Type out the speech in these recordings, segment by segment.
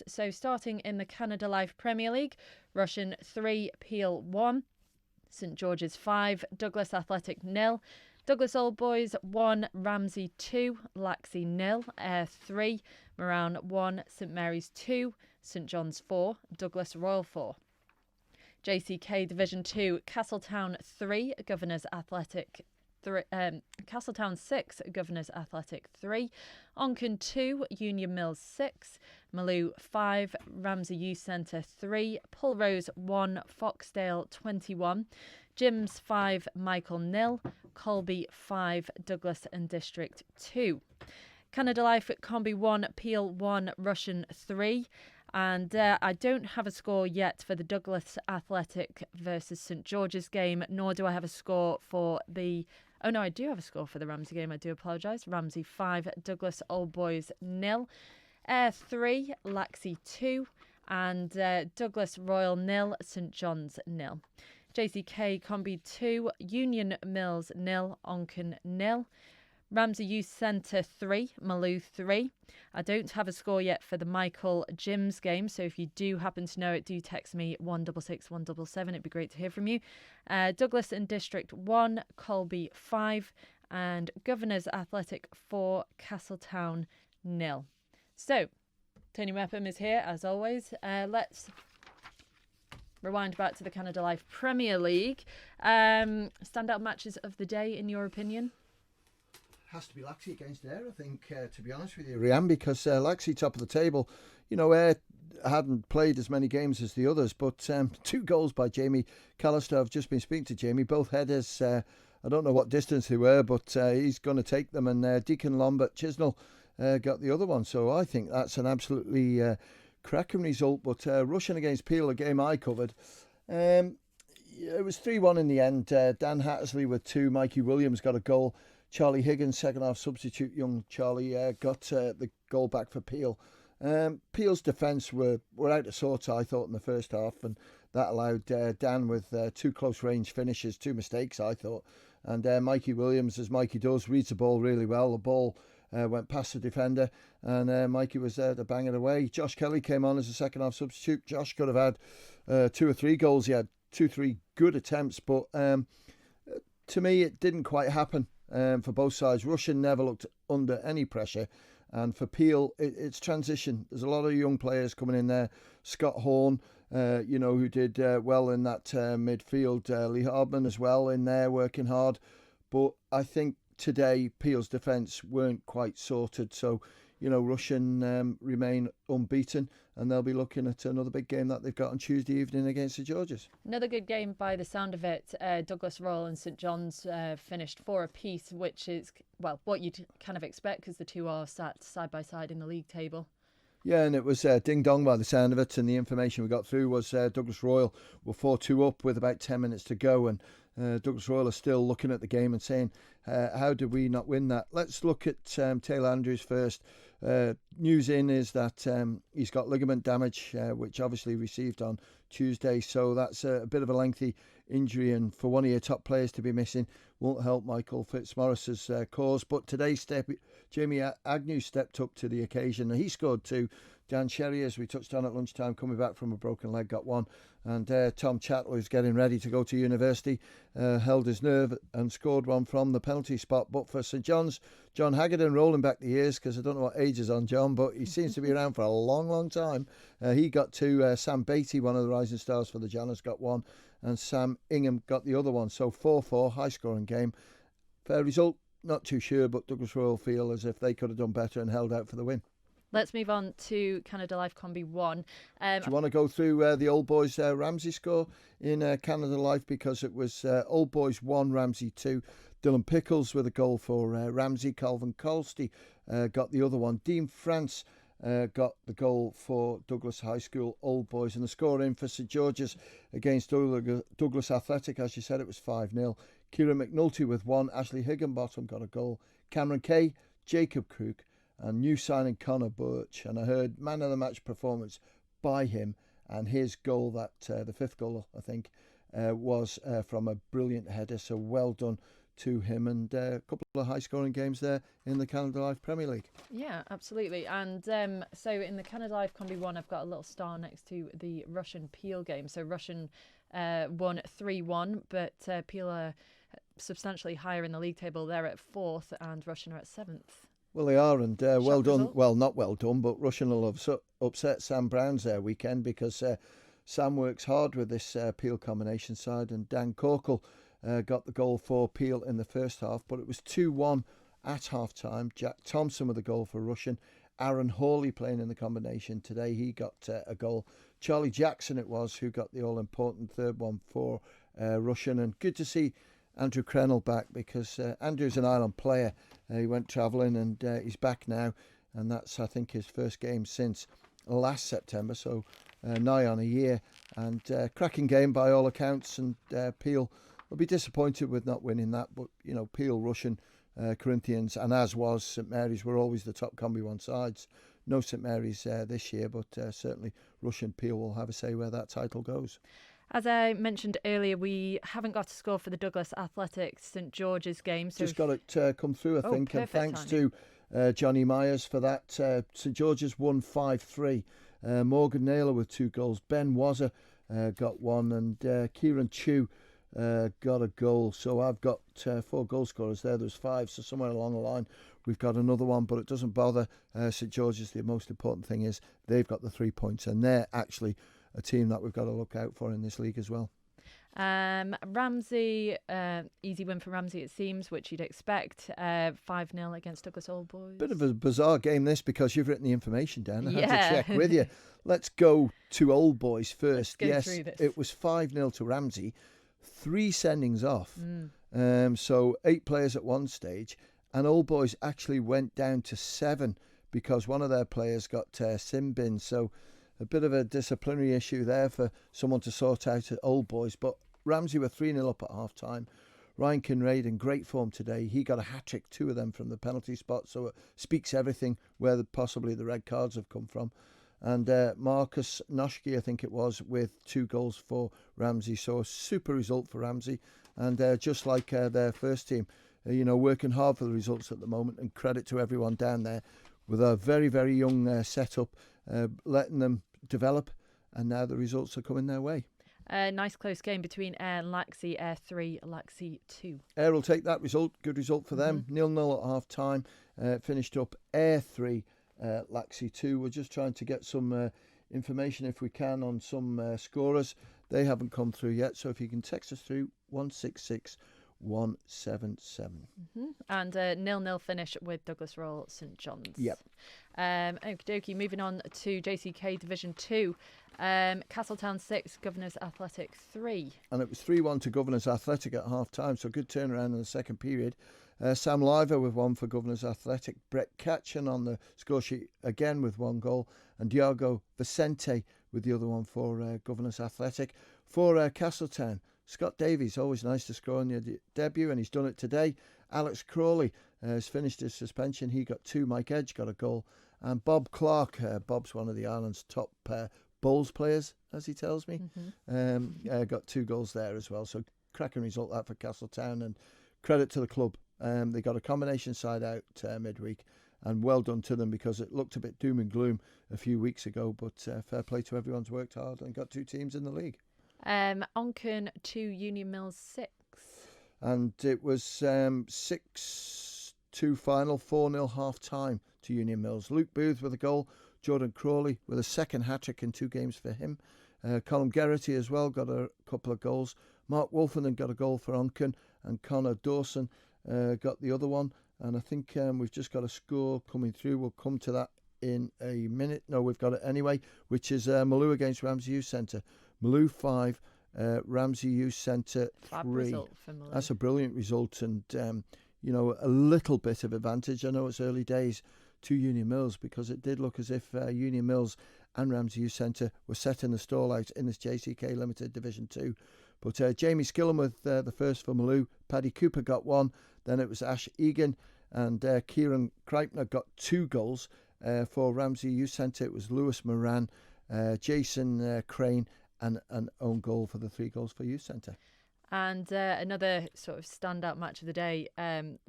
So starting in the Canada Life Premier League, Rushen 3, Peel 1, St George's 5, Douglas Athletic 0, Douglas Old Boys 1, Ramsey 2, Laxey 0, Ayr 3, Moran 1, St Mary's 2, St John's 4, Douglas Royal 4. JCK Division 2, Castletown 3, Governors Athletic 3, Castletown 6, Governors Athletic 3, Onken 2, Union Mills 6, Maloo 5, Ramsey Youth Centre 3, Pulrose 1, Foxdale 21, Jims 5, Michael 0, Colby 5, Douglas and District 2. Canada Life at Combi 1, Peel 1, Rushen 3. And I don't have a score yet for the Douglas Athletic versus St George's game, nor do I have a score for the... Oh, no, I do have a score for the Ramsey game. I do apologise. Ramsey 5, Douglas Old Boys 0, Ayr 3, Laxey 2, and Douglas Royal 0, St John's 0. JCK Combi 2, Union Mills 0, Onken 0. Ramsey Youth Centre 3, Maloo 3. I don't have a score yet for the Michael Jims game, so if you do happen to know it, do text me 166 177. It'd be great to hear from you. Douglas and District 1, Colby 5, and Governors Athletic 4, Castletown 0. So, Tony Mepham is here as always. Let's rewind back to the Canada Life Premier League. Standout matches of the day, in your opinion? Has to be Laxey against Ayr, I think, to be honest with you, Rhian, because Laxey top of the table. You know, Ayr hadn't played as many games as the others, but 2 goals by Jamie Callister. I've just been speaking to Jamie. Both headers, I don't know what distance they were, but he's going to take them. And Deacon Lombard Chisnell got the other one. So I think that's an absolutely cracking result. But Rushen against Peel, a game I covered. It was 3-1 in the end. Dan Hattersley with 2. Mikey Williams got a goal. Charlie Higgins, second half substitute, young Charlie, got the goal back for Peel. Peel's defence were out of sorts, I thought, in the first half, and that allowed Dan with 2 close range finishes, 2 mistakes, I thought. And Mikey Williams, as Mikey does, reads the ball really well. The ball went past the defender, and Mikey was there to bang it away. Josh Kelly came on as a second half substitute. Josh could have had 2 or 3 goals. He had 2-3 good attempts, but to me, it didn't quite happen. For both sides. Rushen never looked under any pressure, and for Peel it's transition. There's a lot of young players coming in there. Scott Horn, who did well in that midfield. Lee Hardman as well in there, working hard. But I think today Peel's defence weren't quite sorted, so Rushen remain unbeaten, and they'll be looking at another big game that they've got on Tuesday evening against the Georges. Another good game by the sound of it. Douglas Royal and St John's finished 4 apiece, which is, well, what you'd kind of expect because the two are sat side by side in the league table. Yeah, and it was ding-dong by the sound of it, and the information we got through was Douglas Royal were 4-2 up with about 10 minutes to go, and Douglas Royal are still looking at the game and saying, how did we not win that? Let's look at Taylor Andrews first. News in is that he's got ligament damage, which obviously received on Tuesday, so that's a bit of a lengthy injury, and for one of your top players to be missing won't help Michael Fitzmaurice's cause. But today, Jamie Agnew stepped up to the occasion, and he scored 2. Dan Sherry, as we touched on at lunchtime, coming back from a broken leg, got 1. And Tom Chattel, who's getting ready to go to university, held his nerve and scored 1 from the penalty spot. But for St John's, John Haggerton rolling back the years, because I don't know what age is on John, but he seems to be around for a long, long time. He got 2. Sam Beattie, one of the rising stars for the Giants, got 1. And Sam Ingham got the other one. So 4-4, high-scoring game. Fair result, not too sure, but Douglas Royal feel as if they could have done better and held out for the win. Let's move on to Canada Life Combi 1. Do you want to go through the Old Boys Ramsey score in Canada Life? Because it was Old Boys 1, Ramsey 2. Dylan Pickles with a goal for Ramsey. Calvin Colsty got the other one. Dean France got the goal for Douglas High School Old Boys. And the score in for St George's against Douglas Athletic, as you said, it was 5-0. Kieran McNulty with 1. Ashley Higginbottom got a goal. Cameron Kay, Jacob Cook, and new signing Connor Birch. And I heard man of the match performance by him, and his goal, that the 5th goal I think, was from a brilliant header. So well done to him, and a couple of high-scoring games there in the Canada Life Premier League. Yeah, absolutely. And so in the Canada Life Combi 1, I've got a little star next to the Russian Peel game. So Russian won 3-1, but Peel are substantially higher in the league table. They're at 4th and Russian are at 7th. Well, they are, and well done. Result. Well, not well done, but Russian will have upset Sam Brown's weekend, because Sam works hard with this Peel combination side, and Dan Corkle got the goal for Peel in the first half, but it was 2-1 at half-time. Jack Thompson with a goal for Russian. Aaron Hawley playing in the combination today. He got a goal. Charlie Jackson it was who got the all-important third one for Russian. And good to see Andrew Crennel back, because Andrew's an Ireland player. He went travelling, and he's back now. And that's, I think, his first game since last September, so nigh on a year. And cracking game by all accounts. And Peel will be disappointed with not winning that. But, Peel, Russian, Corinthians, and as was St Mary's, were always the top Combi 1 sides. No St Mary's this year, but certainly Russian Peel will have a say where that title goes. As I mentioned earlier, we haven't got a score for the Douglas Athletics St George's game. So just got it come through, I think, and thanks to Johnny Myers for that. St George's won 5-3. Morgan Naylor with 2 goals. Ben Wazza got 1, and Kieran Chew got a goal. So I've got 4 goal scorers there. There's 5, so somewhere along the line we've got another one, but it doesn't bother St George's. The most important thing is they've got the 3 points, and they're actually a team that we've got to look out for in this league as well. Ramsey, easy win for Ramsey it seems, which you'd expect. 5-0 against Douglas Old Boys. Bit of a bizarre game this, because you've written the information down. I had Yeah. to check with you. Let's go to Old Boys first. Let's go Yes, through this. it was 5-0 to Ramsey. 3 sendings off. So 8 players at one stage, and Old Boys actually went down to 7 because one of their players got sin bin. So a bit of a disciplinary issue there for someone to sort out at Old Boys. But Ramsey were 3-0 up at half-time. Ryan Kinraid in great form today. He got a hat-trick, 2 of them from the penalty spot, so it speaks everything where possibly the red cards have come from. And Marcus Noschke, I think it was, with 2 goals for Ramsey. So a super result for Ramsey. And just like their first team, working hard for the results at the moment. And credit to everyone down there with a very, very young setup, letting them develop. And now the results are coming their way. Nice close game between Ayr and Laxey. Ayr 3, Laxey 2. Ayr will take that result. Good result for them. 0-0 at half-time. Finished up Ayr 3, Laxey 2. We're just trying to get some information, if we can, on some scorers. They haven't come through yet, so if you can text us through 166 177. And 0-0 finish with Douglas Royal St John's. Yep. Okie dokie, moving on to JCK Division 2. Castletown 6, Governors Athletic 3. And it was 3-1 to Governors Athletic at half-time, so good turnaround in the second period. Sam Liver with 1 for Governors Athletic. Brett Catchin on the score sheet again with 1 goal. And Diogo Vicente with the other one for Governors Athletic. For Castletown, Scott Davies, always nice to score on your debut, and he's done it today. Alex Crawley has finished his suspension. He got 2. Mike Edge got a goal. And Bob Clark, Bob's one of the Ireland's top bowls players, as he tells me, got 2 goals there as well. So cracking result that for Castletown, and credit to the club. They got a combination side out midweek, and well done to them, because it looked a bit doom and gloom a few weeks ago, but fair play to everyone's worked hard and got 2 teams in the league. Onchan 2, Union Mills 6. And it was 6-2 final, 4-0 half-time to Union Mills. Luke Booth with a goal. Jordan Crawley with a second hat-trick in 2 games for him. Colin Geraghty as well got a couple of goals. Mark Wolfenden got a goal for Onchan, and Connor Dawson got the other one. And I think we've just got a score coming through. We'll come to that in a minute. No, we've got it anyway, which is Malou against Ramsey Youth Centre. Malou 5, Ramsey Youth Centre 3. Fab result for Malou. That's a brilliant result, and a little bit of advantage. I know it's early days to Union Mills, because it did look as if Union Mills and Ramsey Youth Centre were setting the stall out in this JCK Limited Division 2. But Jamie Skillam with the first for Malou. Paddy Cooper got 1. Then it was Ash Egan, and Kieran Kreipner got 2 goals. For Ramsey Youth Centre, it was Lewis Moran, Jason Crane, and an own goal for the 3 goals for Youth Centre. And another sort of standout match of the day,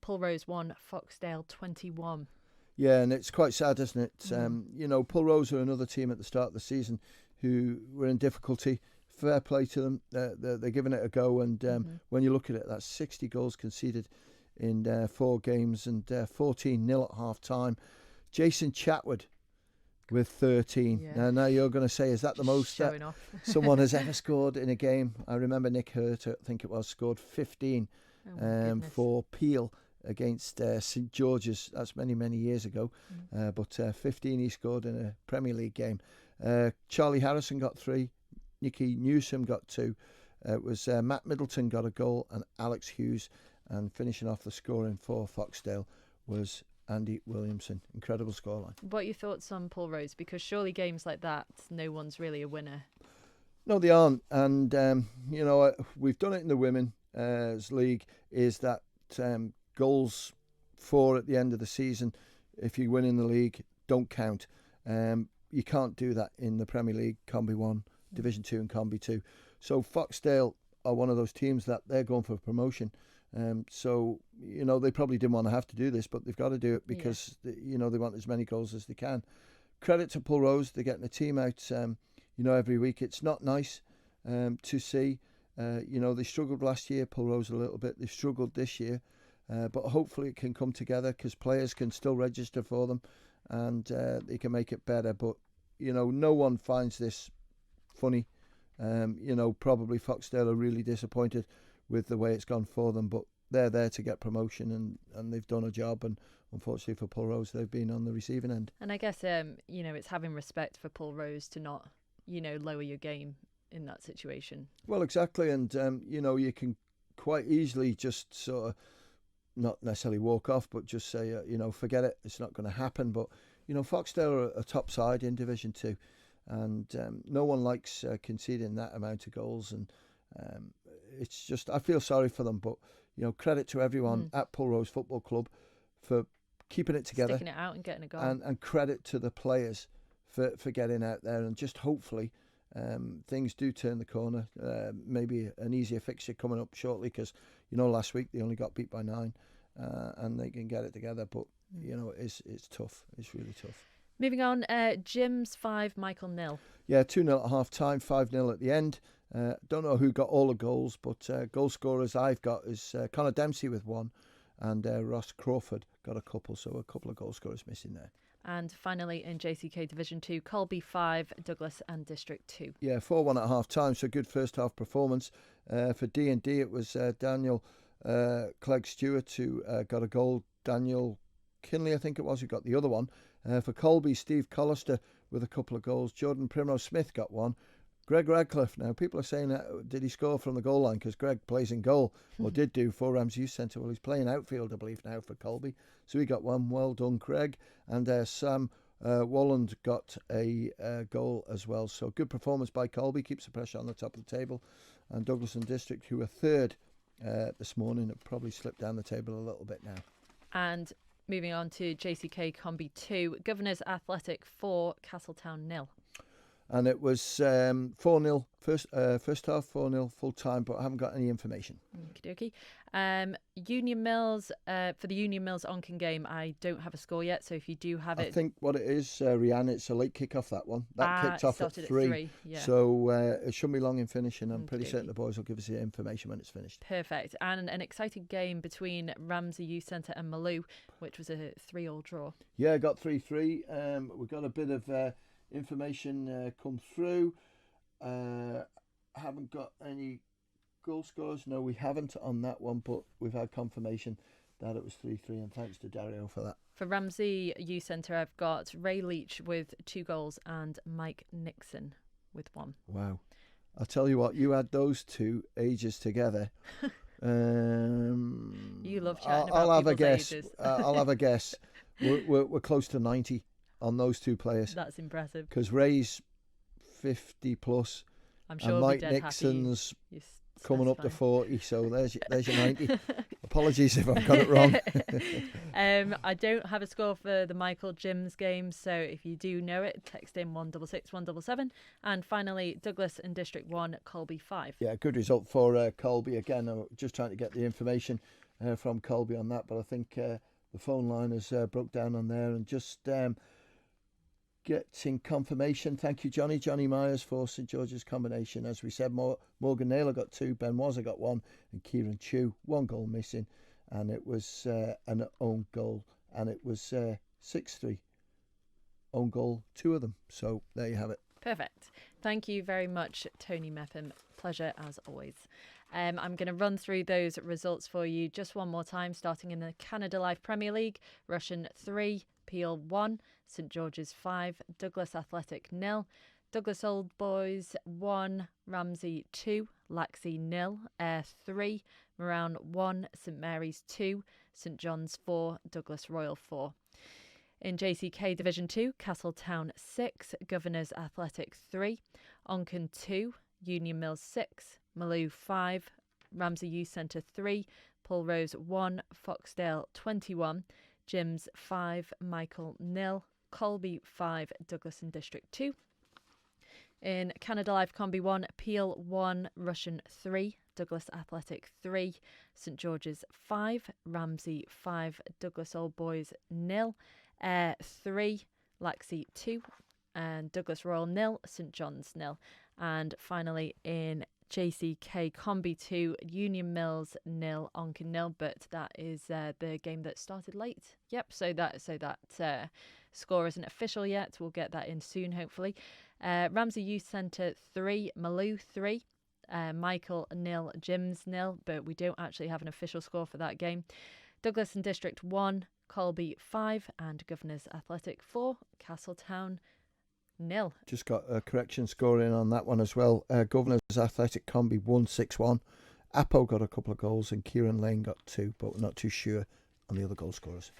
Pulrose 1, Foxdale 21. Yeah, and it's quite sad, isn't it? Pulrose are another team at the start of the season who were in difficulty. Fair play to them. They're giving it a go. And when you look at it, that's 60 goals conceded in 4 games and 14-0 at half-time. Jason Chatwood with 13. Yeah. Now you're going to say, is that the most that someone has ever scored in a game? I remember Nick Hurt, I think it was, scored 15 for Peel against St George's. That's many, many years ago. But 15 he scored in a Premier League game. Charlie Harrison got 3. Nicky Newsom got 2. It was Matt Middleton got a goal and Alex Hughes. And finishing off the scoring for Foxdale was Andy Williamson. Incredible scoreline. What are your thoughts on Pulrose? Because surely games like that, no one's really a winner. No, they aren't. And, we've done it in the Women's League, is that goals for at the end of the season, if you win in the league, don't count. You can't do that in the Premier League, Combi 1, Division 2 and Combi 2. So Foxdale are one of those teams that they're going for promotion. They probably didn't want to have to do this, but they've got to do it because they want as many goals as they can. Credit to Pulrose, they're getting a team out, every week. It's not nice to see. They struggled last year, Pulrose a little bit. They've struggled this year, but hopefully it can come together because players can still register for them and they can make it better. But no one finds this funny. Probably Foxdale are really disappointed with the way it's gone for them, but they're there to get promotion and they've done a job, and unfortunately for Pulrose they've been on the receiving end. And I guess it's having respect for Pulrose to not lower your game in that situation. Well, exactly, and you can quite easily just sort of not necessarily walk off, but just say forget it, it's not going to happen. But Foxdale are a top side in Division 2, and no one likes conceding that amount of goals, and it's just, I feel sorry for them, but credit to everyone at Pulrose Football Club for keeping it together, sticking it out and getting a goal, and credit to the players for getting out there, and just hopefully things do turn the corner. Maybe an easier fixture coming up shortly, because last week they only got beat by 9, and they can get it together, but it's tough. It's really tough. Moving on, Jim's 5, Michael 0. Yeah, 2-0 at half time, 5-0 at the end. Don't know who got all the goals, but goal scorers I've got is Connor Dempsey with 1, and Ross Crawford got a couple, so a couple of goal scorers missing there. And finally in JCK Division 2, Colby 5, Douglas and District 2. Yeah, 4-1 at half time, so good first half performance. For D&D it was Daniel Clegg Stewart who got a goal. Daniel Kinley, I think it was, who got the other one. For Colby, Steve Collister with a couple of goals. Jordan Primrose Smith got 1. Greg Radcliffe, now people are saying, did he score from the goal line? Because Greg plays in goal, or did do for Ramsey Youth Centre. Well, he's playing outfield, I believe, now for Colby. So he got 1. Well done, Craig. And Sam Walland got a goal as well. So good performance by Colby, keeps the pressure on the top of the table. And Douglas and District, who were 3rd this morning, have probably slipped down the table a little bit now. And moving on to JCK Combi 2, Governors Athletic 4, Castletown 0. And it was 4-0 first half, 4-0 full time, but I haven't got any information. Okie dokie. Union Mills, for the Union Mills Onken game, I don't have a score yet, so if you do have it. I think what it is, Rhian, it's a late kick-off, that one. That kicked off at 3. Yeah. So it shouldn't be long in finishing. I'm pretty certain the boys will give us the information when it's finished. Perfect. And an exciting game between Ramsey Youth Centre and Maloo, which was a 3-3 draw. Yeah, got 3-3. We've got a bit of information come through. Haven't got any goal scorers. No, we haven't on that one, but we've had confirmation that it was 3-3, and thanks to Dario for that. For Ramsey Youth Centre, I've got Ray Leach with 2 goals and Mike Nixon with 1. Wow. I'll tell you what, you had those 2 ages together. You love chatting about I'll have a guess. ages. I'll have a guess. We're close to 90 on those 2 players. That's impressive. Because Ray's 50 plus. I'm sure and Mike dead Nixon's happy. coming That's up to fine. 40. So there's your 90. Apologies if I've got it wrong. I don't have a score for the Michael Jims game, so if you do know it, text in 166 177. And finally, Douglas in District 1, Colby 5. Yeah, good result for Colby. Again, I'm just trying to get the information from Colby on that, but I think the phone line has broke down on there, and just getting confirmation. Thank you, Johnny. Johnny Myers for St George's combination. As we said, Morgan Naylor got 2, Ben Wazza got 1, and Kieran Chew 1 goal missing, and it was an own goal, and it was 6-3. Own goal, 2 of them. So there you have it. Perfect. Thank you very much, Tony Mepham. Pleasure as always. I'm going to run through those results for you just one more time, starting in the Canada Life Premier League. Russian 3, Peel 1, St George's 5, Douglas Athletic 0, Douglas Old Boys 1, Ramsey 2, Laxey 0, Ayr 3, Moran 1, St Mary's 2, St John's 4, Douglas Royal 4. In JCK Division 2, Castletown 6, Governors Athletic 3, Onken 2, Union Mills 6, Maloo 5, Ramsey Youth Centre 3, Pulrose 1, Foxdale 21, Jims 5, Michael 0, Colby 5, Douglas in District 2. In Canada Life Combi 1, Peel 1, Russian 3, Douglas Athletic 3, St George's 5, Ramsey 5, Douglas Old Boys 0, Ayr 3, Laxey 2, and Douglas Royal 0, St John's 0. And finally in JCK Combi 2, Union Mills 0, Onken 0, but that is the game that started late. Yep, so that score isn't official yet. We'll get that in soon, hopefully. Ramsey Youth Centre 3, Maloo 3, Michael 0, Jims 0, but we don't actually have an official score for that game. Douglas in District 1, Colby 5, and Governors Athletic 4, Castletown 0. Just got a correction scoring on that one as well. Governors Athletic Combi 1-6-1. Apo got a couple of goals and Kieran Lane got 2, but we're not too sure on the other goal scorers.